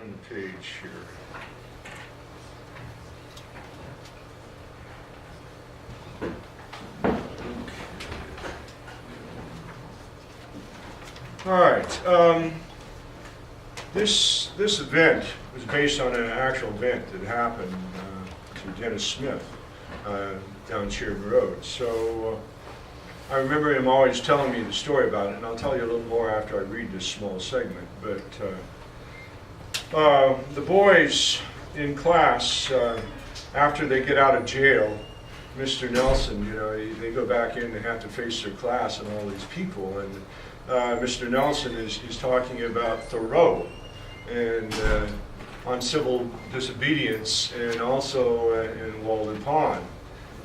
on the page here. All right. This event was based on an actual event that happened to Dennis Smith down Sheridan Road. So I remember him always telling me the story about it, and I'll tell you a little more after I read this small segment. But the boys in class, after they get out of jail, Mr. Nelson, they go back in, they have to face their class and all these people, and Mr. Nelson is talking about Thoreau and on civil disobedience, and also in Walden Pond.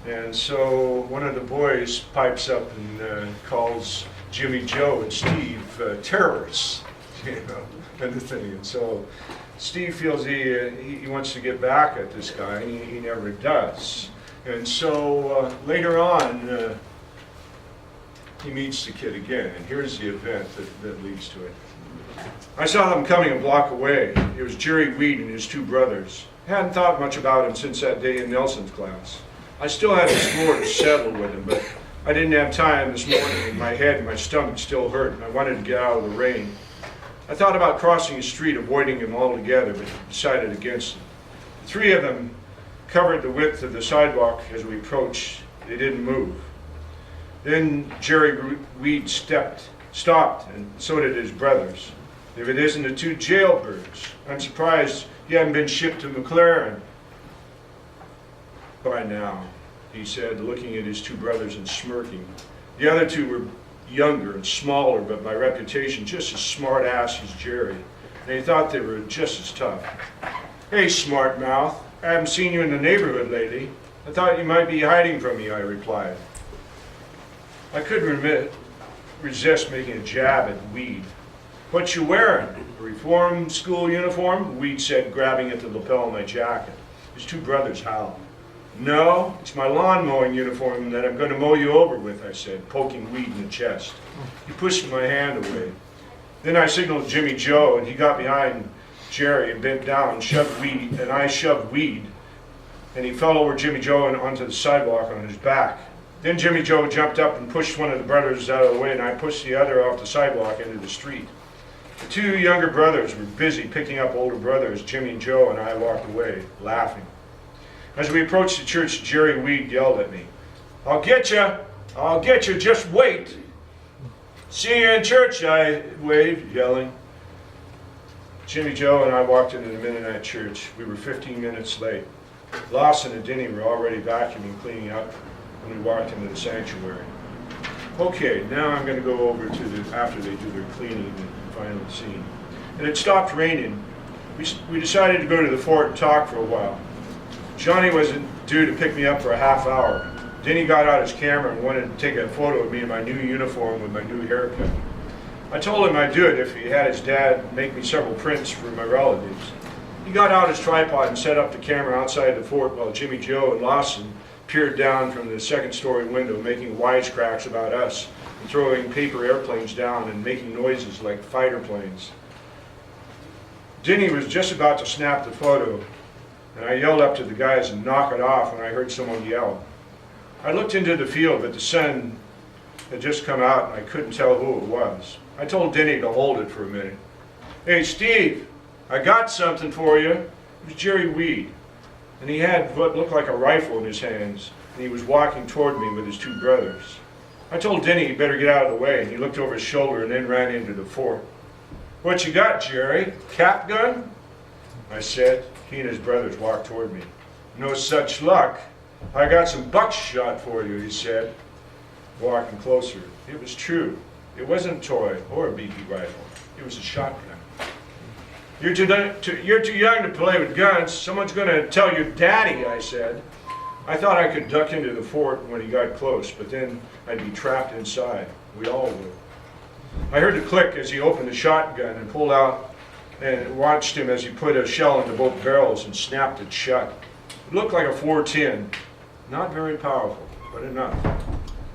And so one of the boys pipes up and calls Jimmy, Joe, and Steve terrorists, and the thing. And so Steve feels he wants to get back at this guy, and he never does. And so later on, he meets the kid again, and here's the event that leads to it. I saw them coming a block away. It was Jerry Weed and his two brothers. I hadn't thought much about him since that day in Nelson's class. I still had a score to settle with him, but I didn't have time this morning, and my head and my stomach still hurt, and I wanted to get out of the rain. I thought about crossing the street, avoiding him altogether, but decided against it. The three of them covered the width of the sidewalk as we approached. They didn't move. Then Jerry Weed stopped, and so did his brothers. If it isn't the two jailbirds, I'm surprised he hadn't been shipped to McLaren by now, he said, looking at his two brothers and smirking. The other two were younger and smaller, but by reputation just as smart ass as Jerry. And he thought they were just as tough. Hey, smart mouth, I haven't seen you in the neighborhood lately. I thought you might be hiding from me, I replied. I couldn't resist making a jab at Weed. What you wearing? A reform school uniform? Weed said, grabbing at the lapel of my jacket. His two brothers howled. No, it's my lawn mowing uniform that I'm going to mow you over with, I said, poking Weed in the chest. He pushed my hand away. Then I signaled Jimmy Joe, and he got behind Jerry and bent down and shoved Weed, and I shoved Weed, and he fell over Jimmy Joe and onto the sidewalk on his back. Then Jimmy Joe jumped up and pushed one of the brothers out of the way, and I pushed the other off the sidewalk into the street. The two younger brothers were busy picking up older brothers. Jimmy and Joe and I walked away, laughing. As we approached the church, Jerry Weed yelled at me, I'll get you, just wait. See you in church, I waved, yelling. Jimmy Joe and I walked into the Mennonite church. We were 15 minutes late. Lawson and Denny were already vacuuming, cleaning up when we walked into the sanctuary. Okay, now I'm going to go over to after they do their cleaning and final scene. It had stopped raining. We decided to go to the fort and talk for a while. Johnny wasn't due to pick me up for a half hour. Denny got out his camera and wanted to take a photo of me in my new uniform with my new haircut. I told him I'd do it if he had his dad make me several prints for my relatives. He got out his tripod and set up the camera outside the fort while Jimmy Joe and Lawson peered down from the second-story window, making wisecracks about us and throwing paper airplanes down and making noises like fighter planes. Denny was just about to snap the photo, and I yelled up to the guys to knock it off when I heard someone yell. I looked into the field, but the sun had just come out and I couldn't tell who it was. I told Denny to hold it for a minute. Hey, Steve, I got something for you. It was Jerry Weed, and he had what looked like a rifle in his hands, and he was walking toward me with his two brothers. I told Denny he better get out of the way, and he looked over his shoulder and then ran into the fort. What you got, Jerry? Cap gun? I said. He and his brothers walked toward me. No such luck. I got some buckshot for you, he said, walking closer. It was true. It wasn't a toy or a BB rifle. It was a shotgun. You're too young to play with guns. Someone's going to tell your daddy, I said. I thought I could duck into the fort when he got close, but then I'd be trapped inside. We all would. I heard the click as he opened the shotgun and pulled out, and watched him as he put a shell into both barrels and snapped it shut. It looked like a 410. Not very powerful, but enough.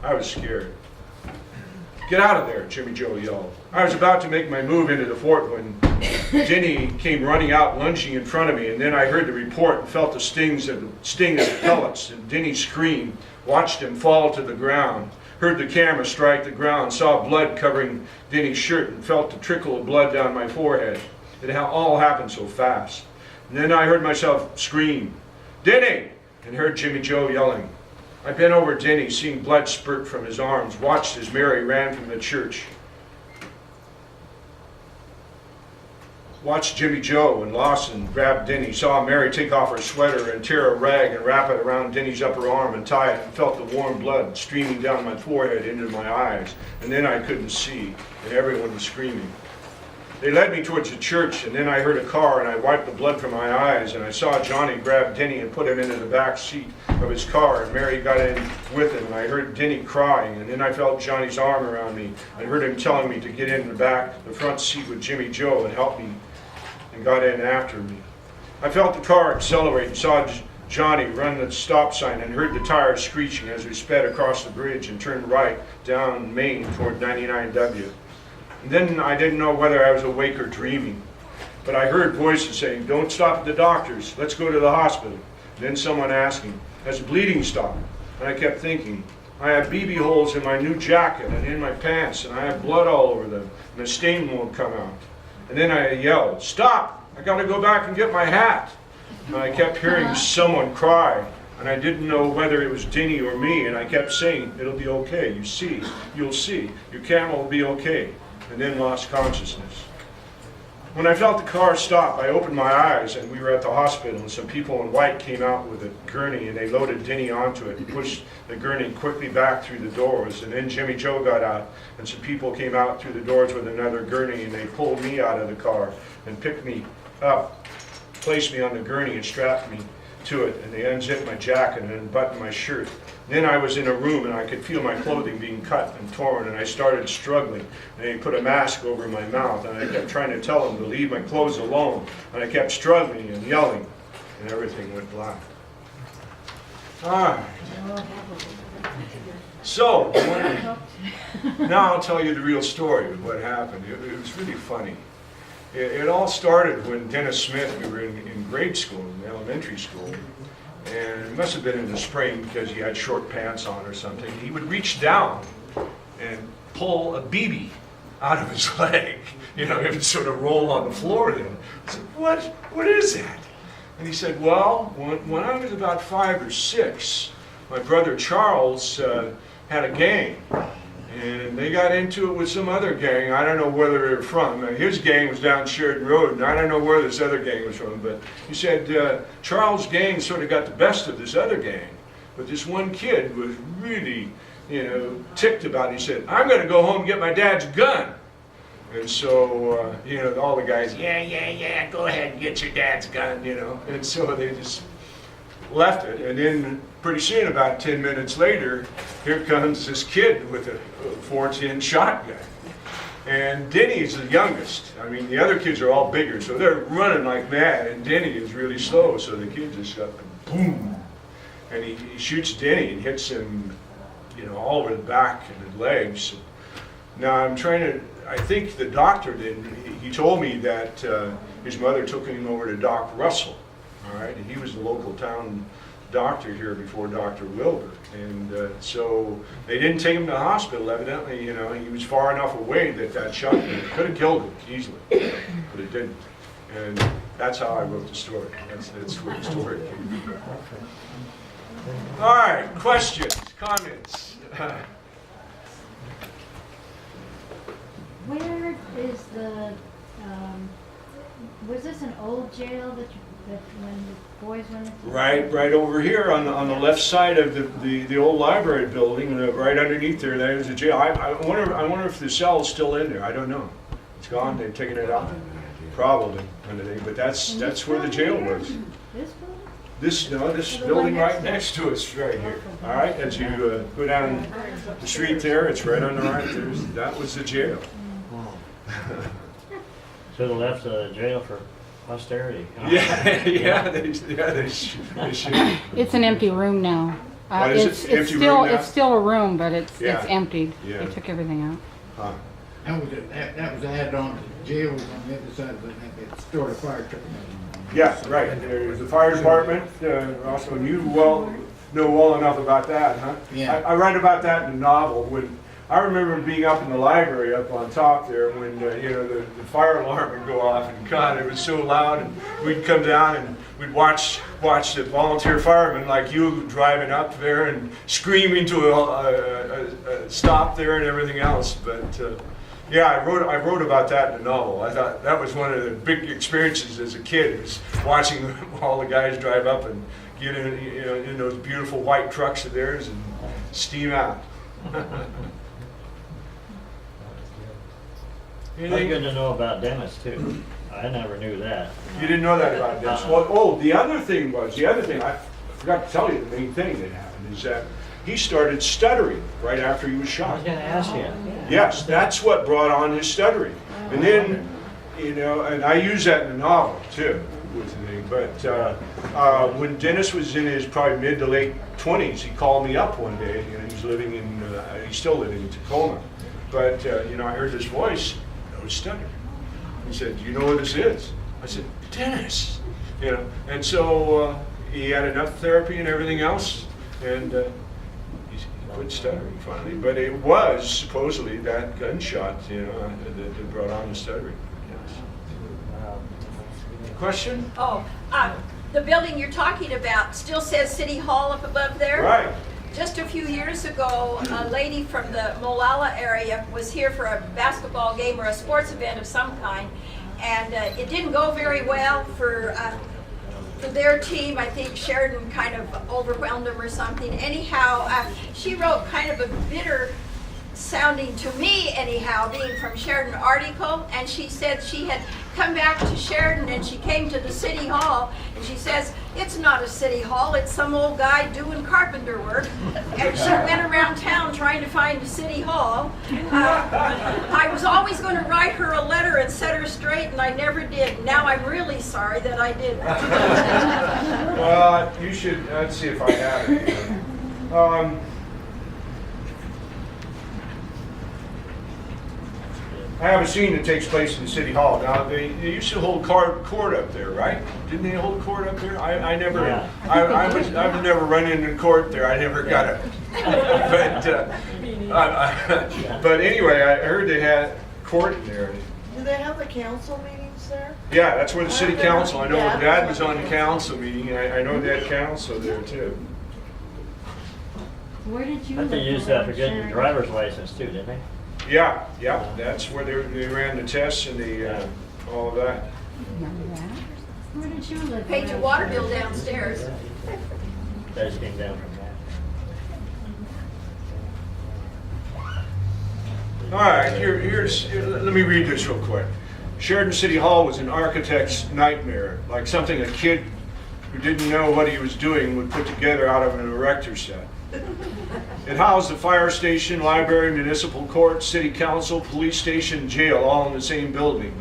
I was scared. "Get out of there," Jimmy Joe yelled. I was about to make my move into the fort when Denny came running out, lunging in front of me, and then I heard the report and felt the sting of the pellets, and Denny screamed, watched him fall to the ground, heard the camera strike the ground, saw blood covering Denny's shirt, and felt the trickle of blood down my forehead. It all happened so fast. And then I heard myself scream, "Denny!" and heard Jimmy Joe yelling. I bent over Denny, seeing blood spurt from his arms, watched as Mary ran from the church. Watched Jimmy Joe and Lawson grab Denny, saw Mary take off her sweater and tear a rag and wrap it around Denny's upper arm and tie it, and felt the warm blood streaming down my forehead into my eyes. And then I couldn't see, and everyone was screaming. They led me towards the church, and then I heard a car, and I wiped the blood from my eyes, and I saw Johnny grab Denny and put him into the back seat of his car, and Mary got in with him, and I heard Denny crying, and then I felt Johnny's arm around me. I heard him telling me to get in the front seat with Jimmy Joe and help me, and got in after me. I felt the car accelerate and saw Johnny run the stop sign and heard the tires screeching as we sped across the bridge and turned right down Main toward 99W. And then I didn't know whether I was awake or dreaming, but I heard voices saying, "Don't stop at the doctor's, let's go to the hospital." And then someone asking, "Has the bleeding stopped?" And I kept thinking, I have BB holes in my new jacket and in my pants, and I have blood all over them, and the stain won't come out. And then I yelled, "Stop! I gotta go back and get my hat." And I kept hearing someone cry, and I didn't know whether it was Denny or me, and I kept saying, "It'll be okay, you'll see, your camera will be okay," and then lost consciousness. When I felt the car stop, I opened my eyes, and we were at the hospital, and some people in white came out with a gurney, and they loaded Denny onto it and pushed the gurney quickly back through the doors. And then Jimmy Joe got out, and some people came out through the doors with another gurney, and they pulled me out of the car and picked me up, placed me on the gurney and strapped me to it, and they unzipped my jacket and unbuttoned my shirt. Then I was in a room, and I could feel my clothing being cut and torn, and I started struggling. And they put a mask over my mouth, and I kept trying to tell them to leave my clothes alone. And I kept struggling and yelling, and everything went black. All right. So, now I'll tell you the real story of what happened. It was really funny. It all started when Dennis Smith, we were in grade school, in elementary school, and it must have been in the spring because he had short pants on or something. He would reach down and pull a BB out of his leg. You know, it would sort of roll on the floor then. I said, what is that? And he said, well, when I was about 5 or 6, my brother Charles had a gang. And they got into it with some other gang. I don't know where they were from. His gang was down Sheridan Road, and I don't know where this other gang was from. But he said Charles' gang sort of got the best of this other gang. But this one kid was really, ticked about it. He said, "I'm going to go home and get my dad's gun." And so, all the guys, yeah, go ahead and get your dad's gun, And so they just left it, and then pretty soon, about 10 minutes later, here comes this kid with a .410 shotgun. And Denny is the youngest. I mean, the other kids are all bigger, so they're running like mad, and Denny is really slow, so the kid just got boom. And he shoots Denny and hits him, all over the back and the legs. Now, I think the doctor did, he told me that his mother took him over to Doc Russell. All right, and he was the local town doctor here before Dr. Wilbur, and so they didn't take him to the hospital. Evidently, he was far enough away that shotgun could have killed him easily, but it didn't. And that's how I wrote the story. That's where the story came from. All right, questions, comments. Where is the? Was this an old jail that when the boys went into? Right over here on the left side of the old library building, right underneath there's a jail. I wonder if the cell's still in there. I don't know. It's gone. They've taken it out. Probably, but that's where the jail was. This building? This building right next to us, right here. All right, as you go down the street there, it's right on the right. That was the jail. So they left the jail for posterity. Huh? Yeah, they should. It's an empty room now. What is it? Empty room now? It's still a room, but it's Yeah. emptied. Yeah. They took everything out. Huh. That was added on to the jail was on the other side of that stored a fire truck. Yeah, right. There's the fire department, also, and you know well enough about that, huh? Yeah. I read about that in a novel. When I remember being up in the library up on top there when the fire alarm would go off, and God, it was so loud, and we'd come down and we'd watch the volunteer firemen like you driving up there and screaming to a stop there and everything else. But yeah, I wrote about that in a novel. I thought that was one of the big experiences as a kid, was watching all the guys drive up and get in those beautiful white trucks of theirs and steam out. It's good to know about Dennis too. I never knew that. You didn't know that about Dennis? Well, the other thing, I forgot to tell you, the main thing that happened is that he started stuttering right after he was I shot. was going to ask you. Yes, that's what brought on his stuttering. And then, and I use that in the novel too, with the thing. But when Dennis was in his probably mid to late 20s, he called me up one day, and he's still living in Tacoma. But, I heard this voice, no stutter. He said, "Do you know what this is?" I said, "Dennis." And so he had enough therapy and everything else, and he quit stuttering finally. But it was supposedly that gunshot, that brought on the stuttering. Yes. Question? Oh, the building you're talking about still says City Hall up above there? Right. Just a few years ago, a lady from the Molalla area was here for a basketball game or a sports event of some kind, and it didn't go very well for their team. I think Sheridan kind of overwhelmed them or something. Anyhow, she wrote kind of a bitter sounding to me, anyhow, being from Sheridan article, and she said she had come back to Sheridan and she came to the City Hall, and she says, "It's not a City Hall, it's some old guy doing carpenter work." And she went around town trying to find a City Hall. I was always going to write her a letter and set her straight, and I never did. Now I'm really sorry that I didn't. Well, you should, let's see if I have it here. I have a scene that takes place in the City Hall. Now, they used to hold court up there, right? Didn't they hold court up there? I never, Yeah. I've never run into court there. I never got it. But anyway, I heard they had court in there. Do they have the council meetings there? Yeah, that's where the city council, I know when Yeah. Dad was on the council meeting, I know they had council there too. Where did you I live? think they used that for getting your Sharon? driver's license too, didn't they? Yeah, that's where they ran the tests and all of that. Remember that? Where did you live? Paid your water bill downstairs. That just came down from that. All right, let me read this real quick. Sheridan City Hall was an architect's nightmare, like something a kid who didn't know what he was doing would put together out of an erector set. It housed the fire station, library, municipal court, city council, police station, jail, all in the same building.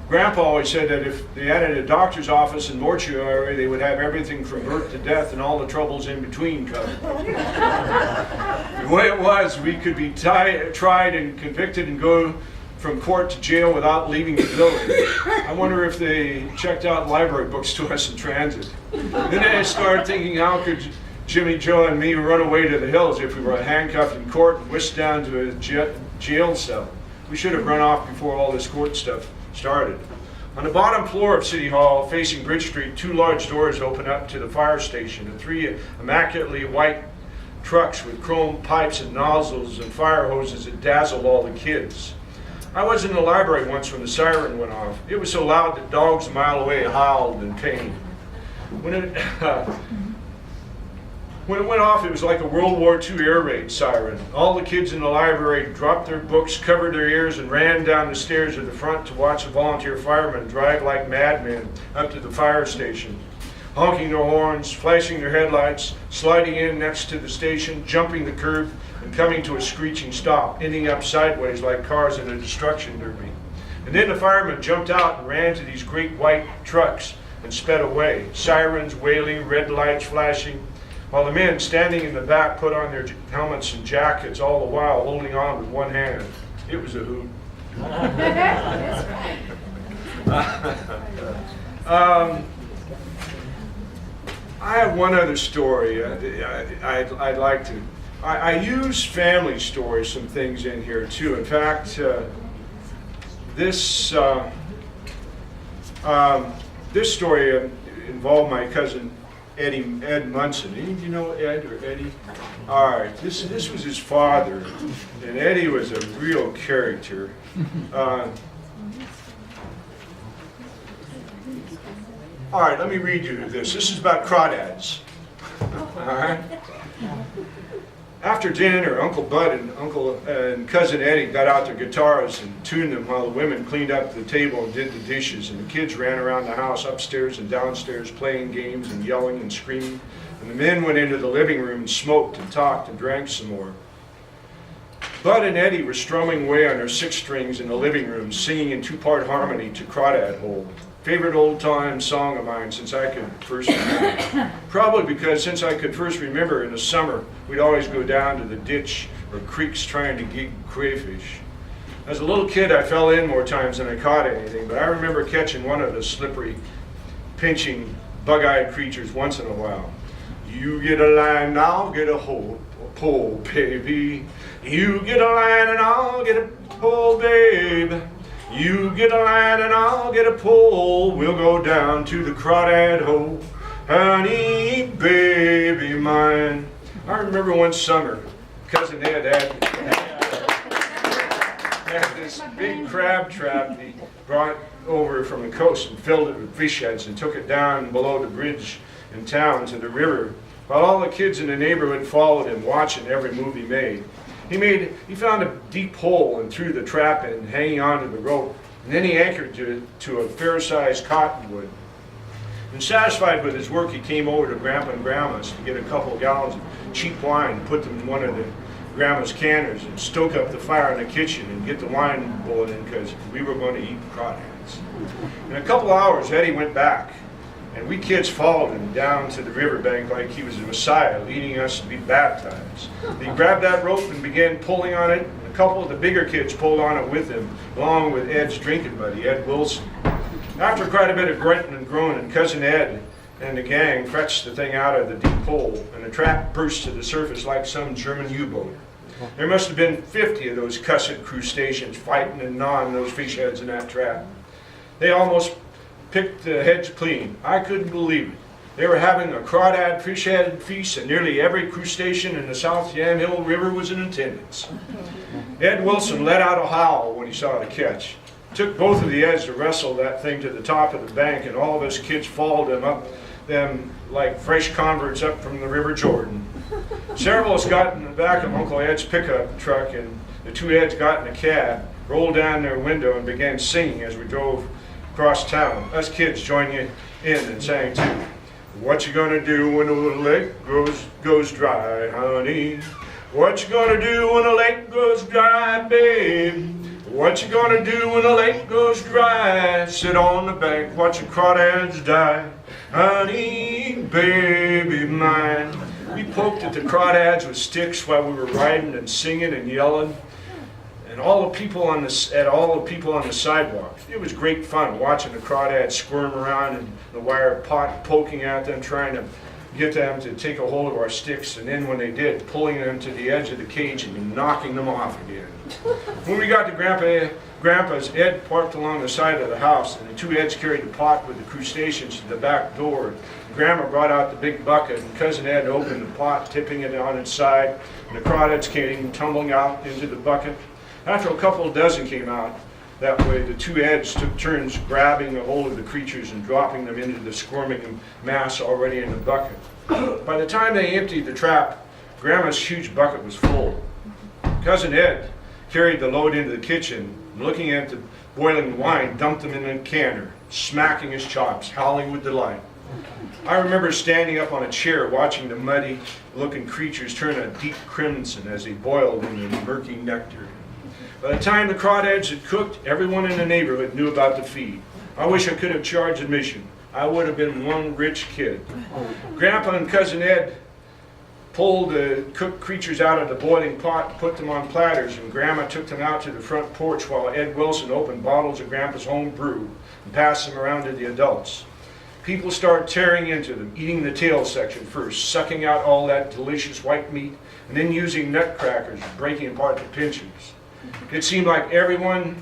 Grandpa always said that if they added a doctor's office and mortuary, they would have everything from birth to death and all the troubles in between covered. The way it was, we could be tried and convicted and go from court to jail without leaving the building. I wonder if they checked out library books to us in transit. Then I started thinking, how could Jimmy, Joe, and me run away to the hills if we were handcuffed in court and whisked down to a jail cell? We should have run off before all this court stuff started. On the bottom floor of City Hall, facing Bridge Street, 2 large doors open up to the fire station and 3 immaculately white trucks with chrome pipes and nozzles and fire hoses that dazzled all the kids. I was in the library once when the siren went off. It was so loud that dogs a mile away howled in pain. When it went off, it was like a World War II air raid siren. All the kids in the library dropped their books, covered their ears, and ran down the stairs at the front to watch the volunteer firemen drive like madmen up to the fire station, honking their horns, flashing their headlights, sliding in next to the station, jumping the curb, and coming to a screeching stop, ending up sideways like cars in a destruction derby. And then the firemen jumped out and ran to these great white trucks and sped away, sirens wailing, red lights flashing, while the men standing in the back put on their helmets and jackets, all the while holding on with one hand. It was a hoot. That's right. I have one other story I'd like to. I use family stories, some things in here too. In fact, this this story involved my cousin Ed Munson. Any of you know Ed or Eddie? All right, this was his father, and Eddie was a real character. All right, let me read you this. This is about crawdads. All right. After dinner, Uncle Bud and Cousin Eddie got out their guitars and tuned them while the women cleaned up the table and did the dishes, and the kids ran around the house upstairs and downstairs playing games and yelling and screaming, and the men went into the living room and smoked and talked and drank some more. Bud and Eddie were strumming away on their six strings in the living room, singing in two-part harmony to Crawdad Hole. Favorite old-time song of mine since I could first remember. Probably because since I could first remember in the summer, we'd always go down to the ditch or creeks trying to get crayfish. As a little kid, I fell in more times than I caught anything, but I remember catching one of the slippery, pinching, bug-eyed creatures once in a while. You get a line, I'll get a pole, baby. You get a line and I'll get a pole, babe. You get a line and I'll get a pole. We'll go down to the crawdad hole. Honey, baby mine. I remember one summer, Cousin Ed had this big crab trap he brought over from the coast and filled it with fish heads and took it down below the bridge in town to the river, while all the kids in the neighborhood followed him, watching every move he made. He found a deep hole and threw the trap in, hanging onto the rope, and then he anchored to a fair-sized cottonwood. And satisfied with his work, he came over to Grandpa and Grandma's to get a couple of gallons of cheap wine and put them in one of the Grandma's canners and stoke up the fire in the kitchen and get the wine boiling because we were going to eat crawdads. In a couple of hours, Eddie went back, and we kids followed him down to the riverbank like he was a messiah, leading us to be baptized. He grabbed that rope and began pulling on it, and a couple of the bigger kids pulled on it with him, along with Ed's drinking buddy, Ed Wilson. After quite a bit of grunting and groaning, Cousin Ed and the gang fetched the thing out of the deep hole, and the trap burst to the surface like some German U-boat. There must have been 50 of those cussed crustaceans fighting and gnawing those fish heads in that trap. They almost picked the heads clean. I couldn't believe it. They were having a crawdad fish-head feast, and nearly every crustacean in the South Yamhill River was in attendance. Ed Wilson let out a howl when he saw the catch. It took both of the Eds to wrestle that thing to the top of the bank, and all of us kids followed them like fresh converts up from the River Jordan. Several of us got in the back of Uncle Ed's pickup truck, and the two Eds got in a cab, rolled down their window, and began singing as we drove across town. Us kids joined in and sang too. What you gonna do when the lake goes dry, honey? What you gonna do when the lake goes dry, babe? What you gonna do when the lake goes dry? Sit on the bank, watch the crawdads die, honey, baby mine. We poked at the crawdads with sticks while we were riding and singing and yelling. And all the people on the sidewalk. It was great fun watching the crawdads squirm around in the wire pot, poking at them, trying to get them to take a hold of our sticks, and then when they did, pulling them to the edge of the cage and knocking them off again. When we got to Grandpa's, Ed parked along the side of the house, and the two Eds carried the pot with the crustaceans to the back door. Grandma brought out the big bucket, and Cousin Ed opened the pot, tipping it on its side, and the crawdads came tumbling out into the bucket. After a couple of dozen came out that way, the two Eds took turns grabbing a hold of the creatures and dropping them into the squirming mass already in the bucket. By the time they emptied the trap, Grandma's huge bucket was full. Cousin Ed carried the load into the kitchen, and looking at the boiling wine, dumped them in a canner, smacking his chops, howling with delight. I remember standing up on a chair watching the muddy-looking creatures turn a deep crimson as they boiled in the murky nectar. By the time the crawdads had cooked, everyone in the neighborhood knew about the feed. I wish I could have charged admission. I would have been one rich kid. Grandpa and Cousin Ed pulled the cooked creatures out of the boiling pot and put them on platters, and Grandma took them out to the front porch while Ed Wilson opened bottles of Grandpa's home brew and passed them around to the adults. People started tearing into them, eating the tail section first, sucking out all that delicious white meat, and then using nutcrackers and breaking apart the pinchers. It seemed like everyone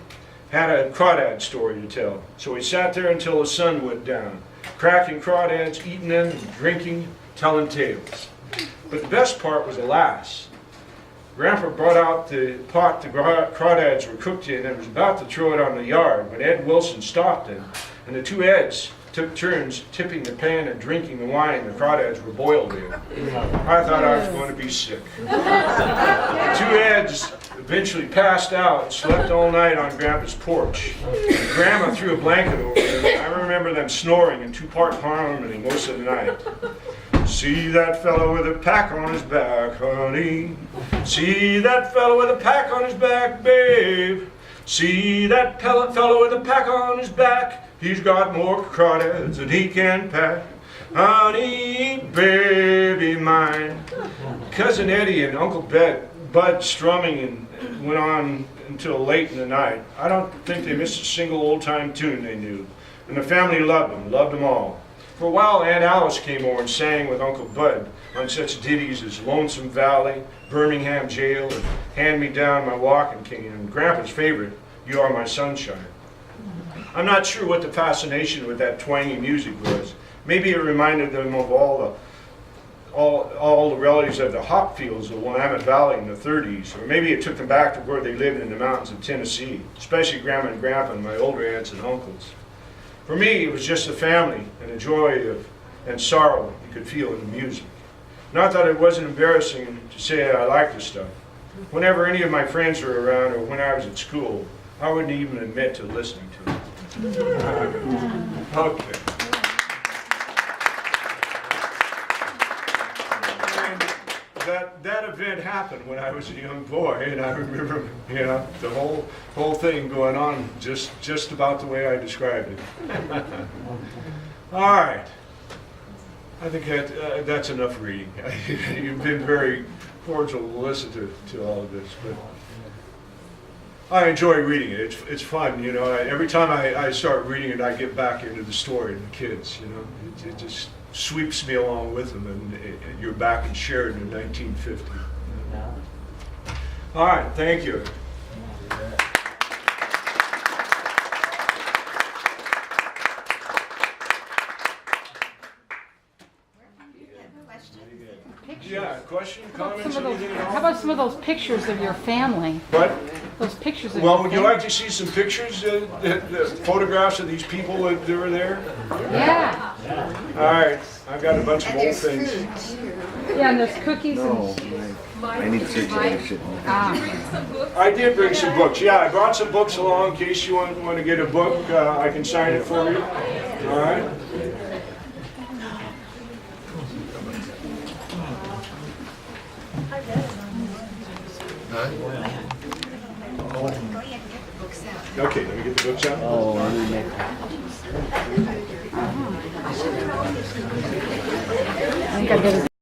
had a crawdad story to tell, so we sat there until the sun went down, cracking crawdads, eating them, and drinking, telling tales. But the best part was the last. Grandpa brought out the pot the crawdads were cooked in and was about to throw it on the yard when Ed Wilson stopped him, and the two Eds took turns tipping the pan and drinking the wine the crawdads were boiled in. I thought I was going to be sick. The two Eds eventually passed out and slept all night on Grandpa's porch. Grandma threw a blanket over them. I remember them snoring in two-part harmony most of the night. See that fellow with a pack on his back, honey. See that fellow with a pack on his back, babe. See that fellow with a pack on his back. He's got more crawdads than he can pack. Honey, baby mine. Cousin Eddie and Uncle Bud strumming and went on until late in the night. I don't think they missed a single old-time tune they knew. And the family loved them all. For a while, Aunt Alice came over and sang with Uncle Bud on such ditties as Lonesome Valley, Birmingham Jail, and Hand Me Down My Walking Cane, and Grandpa's favorite, You Are My Sunshine. I'm not sure what the fascination with that twangy music was. Maybe it reminded them of all the relatives of the hop fields of Willamette Valley in the 30s, or maybe it took them back to where they lived in the mountains of Tennessee, especially Grandma and Grandpa and my older aunts and uncles. For me, it was just the family and the joy and sorrow you could feel in the music. Not that it wasn't embarrassing to say I liked the stuff. Whenever any of my friends were around or when I was at school, I wouldn't even admit to listening to it. Okay. That event happened when I was a young boy, and I remember, the whole thing going on just about the way I described it. All right. I think that's enough reading. You've been very cordial to listen to all of this, but I enjoy reading it. It's fun, every time I start reading it, I get back into the story and the kids, It just sweeps me along with them, and you're back in Sheridan in 1950. All right, thank you. Yeah, question, comments, anything at all? How about some of those pictures of your family? What? Those pictures of Well, your would you family? like to see some pictures, the photographs of these people that were there? Yeah. All right, I've got a bunch of old things. Yeah, and there's cookies and... I need circulation. I did bring some books. Yeah, I brought some books along in case you want to get a book. I can sign it for you. All right. Okay, let me get the books out. Oh, let me make I think I better